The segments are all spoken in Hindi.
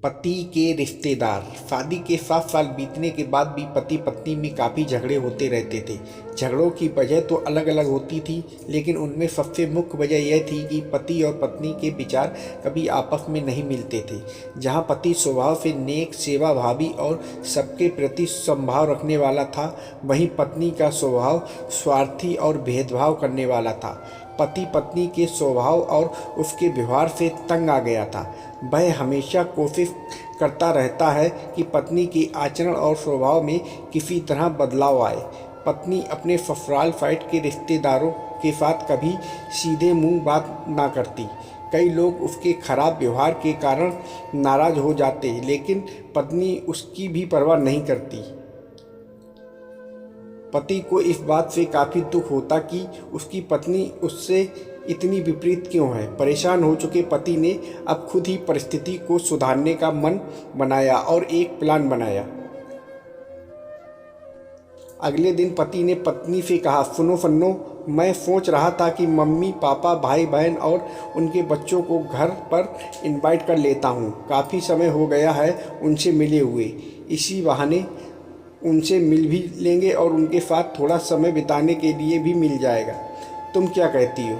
पति के रिश्तेदार। शादी के 7 साल बीतने के बाद भी पति पत्नी में काफ़ी झगड़े होते रहते थे। झगड़ों की वजह तो अलग अलग होती थी, लेकिन उनमें सबसे मुख्य वजह यह थी कि पति और पत्नी के विचार कभी आपस में नहीं मिलते थे। जहां पति स्वभाव से नेक, सेवाभावी और सबके प्रति समभाव रखने वाला था, वहीं पत्नी का स्वभाव स्वार्थी और भेदभाव करने वाला था। पति पत्नी के स्वभाव और उसके व्यवहार से तंग आ गया था। वह हमेशा कोशिश करता रहता है कि पत्नी के आचरण और स्वभाव में किसी तरह बदलाव आए। पत्नी अपने ससुराल साइड के रिश्तेदारों के साथ कभी सीधे मुंह बात ना करती। कई लोग उसके खराब व्यवहार के कारण नाराज हो जाते, लेकिन पत्नी उसकी भी परवाह नहीं करती। पति को इस बात से काफ़ी दुख होता कि उसकी पत्नी उससे इतनी विपरीत क्यों है। परेशान हो चुके पति ने अब खुद ही परिस्थिति को सुधारने का मन बनाया और एक प्लान बनाया। अगले दिन पति ने पत्नी से कहा, सुनो फन्नो, मैं सोच रहा था कि मम्मी पापा, भाई बहन और उनके बच्चों को घर पर इनवाइट कर लेता हूँ। काफ़ी समय हो गया है उनसे मिले हुए। इसी बहाने उनसे मिल भी लेंगे और उनके साथ थोड़ा समय बिताने के लिए भी मिल जाएगा। तुम क्या कहती हो?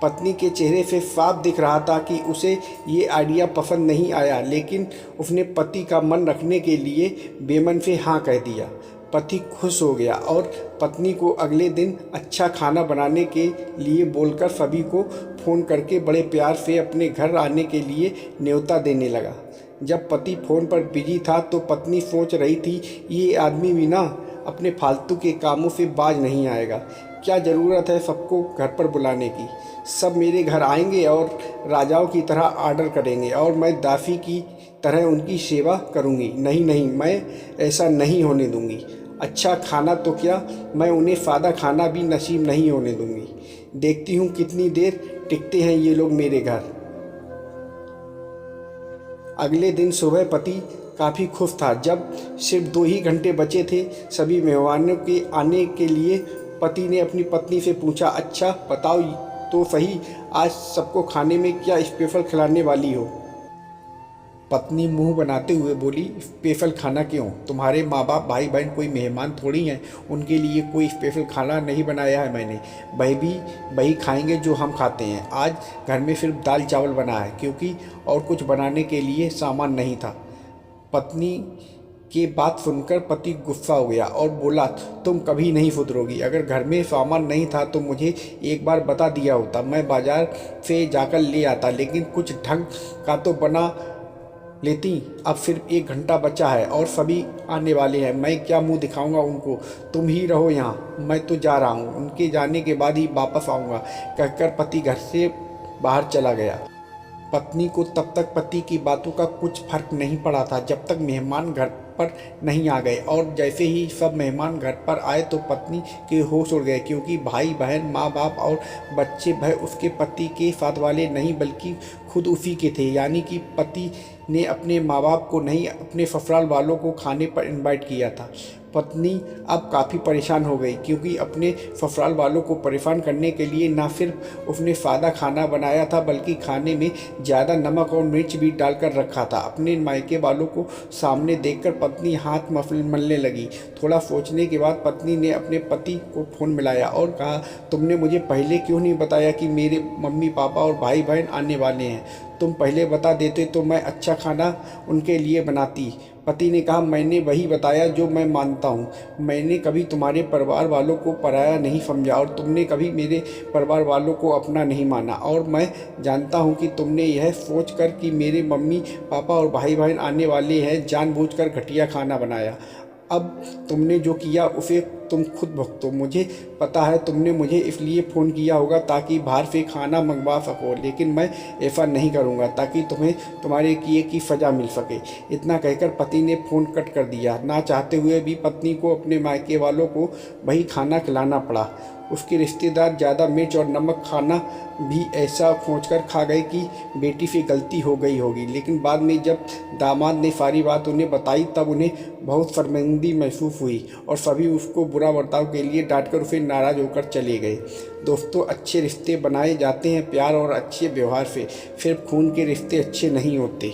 पत्नी के चेहरे से साफ दिख रहा था कि उसे ये आइडिया पसंद नहीं आया, लेकिन उसने पति का मन रखने के लिए बेमन से हाँ कह दिया। पति खुश हो गया और पत्नी को अगले दिन अच्छा खाना बनाने के लिए बोलकर सभी को फ़ोन करके बड़े प्यार से अपने घर आने के लिए न्योता देने लगा। जब पति फ़ोन पर बिजी था तो पत्नी सोच रही थी, ये आदमी भी ना अपने फालतू के कामों से बाज नहीं आएगा। क्या ज़रूरत है सबको घर पर बुलाने की? सब मेरे घर आएंगे और राजाओं की तरह ऑर्डर करेंगे और मैं दासी की तरह उनकी सेवा करूंगी। नहीं नहीं, मैं ऐसा नहीं होने दूंगी। अच्छा खाना तो क्या, मैं उन्हें सादा खाना भी नसीब नहीं होने दूंगी। देखती हूँ कितनी देर टिकते हैं ये लोग मेरे घर। अगले दिन सुबह पति काफ़ी खुश था। जब सिर्फ 2 ही घंटे बचे थे सभी मेहमानों के आने के लिए, पति ने अपनी पत्नी से पूछा, अच्छा बताओ तो सही, आज सबको खाने में क्या स्पेशल खिलाने वाली हो? पत्नी मुंह बनाते हुए बोली, स्पेशल खाना क्यों? तुम्हारे माँ बाप, भाई बहन कोई मेहमान थोड़ी हैं, उनके लिए कोई स्पेशल खाना नहीं बनाया है मैंने। वह भी वही खाएंगे जो हम खाते हैं। आज घर में सिर्फ दाल चावल बना है, क्योंकि और कुछ बनाने के लिए सामान नहीं था। पत्नी की बात सुनकर पति गुस्सा हो गया और बोला, तुम कभी नहीं सुधरोगी। अगर घर में सामान नहीं था तो मुझे एक बार बता दिया होता, मैं बाजार से जाकर ले आता, लेकिन कुछ ढंग का तो बना लेती। अब सिर्फ 1 घंटा बचा है और सभी आने वाले हैं, मैं क्या मुंह दिखाऊंगा उनको? तुम ही रहो यहाँ, मैं तो जा रहा हूँ, उनके जाने के बाद ही वापस आऊँगा, कहकर पति घर से बाहर चला गया। पत्नी को तब तक पति की बातों का कुछ फर्क नहीं पड़ा था, जब तक मेहमान घर पर नहीं आ गए। और जैसे ही सब मेहमान घर पर आए तो पत्नी के होश उड़ गए, क्योंकि भाई बहन, माँ बाप और बच्चे भय उसके पति के साथ वाले नहीं बल्कि खुद उसी के थे। यानी कि पति ने अपने माँ बाप को नहीं, अपने ससुराल वालों को खाने पर इनवाइट किया था। पत्नी अब काफ़ी परेशान हो गई, क्योंकि अपने ससुराल वालों को परेशान करने के लिए न सिर्फ उसने सादा खाना बनाया था, बल्कि खाने में ज़्यादा नमक और मिर्च भी डालकर रखा था। अपने मायके वालों को सामने देखकर पत्नी हाथ मलने लगी। थोड़ा सोचने के बाद पत्नी ने अपने पति को फ़ोन मिलाया और कहा, तुमने मुझे पहले क्यों नहीं बताया कि मेरे मम्मी पापा और भाई बहन आने वाले हैं? तुम पहले बता देते तो मैं अच्छा खाना उनके लिए बनाती। पति ने कहा, मैंने वही बताया जो मैं मानता हूँ। मैंने कभी तुम्हारे परिवार वालों को पराया नहीं समझा और तुमने कभी मेरे परिवार वालों को अपना नहीं माना। और मैं जानता हूँ कि तुमने यह सोचकर कि मेरे मम्मी पापा और भाई बहन आने वाले हैं, जानबूझकर घटिया खाना बनाया। अब तुमने जो किया उसे तुम खुद भुगतो। मुझे पता है तुमने मुझे इसलिए फ़ोन किया होगा ताकि बाहर से खाना मंगवा सको, लेकिन मैं ऐसा नहीं करूँगा, ताकि तुम्हें तुम्हारे किए की सज़ा मिल सके। इतना कहकर पति ने फ़ोन कट कर दिया। ना चाहते हुए भी पत्नी को अपने मायके वालों को वही खाना खिलाना पड़ा। उसके रिश्तेदार ज़्यादा मिर्च और नमक खाना भी ऐसा सोचकर खा गए कि बेटी से गलती हो गई होगी। लेकिन बाद में जब दामाद ने सारी बात उन्हें बताई, तब उन्हें बहुत शर्मिंदगी महसूस हुई और सभी उसको बुरा बुरा बर्ताव के लिए डांटकर उसे नाराज़ होकर चले गए। दोस्तों, अच्छे रिश्ते बनाए जाते हैं प्यार और अच्छे व्यवहार से, सिर्फ खून के रिश्ते अच्छे नहीं होते।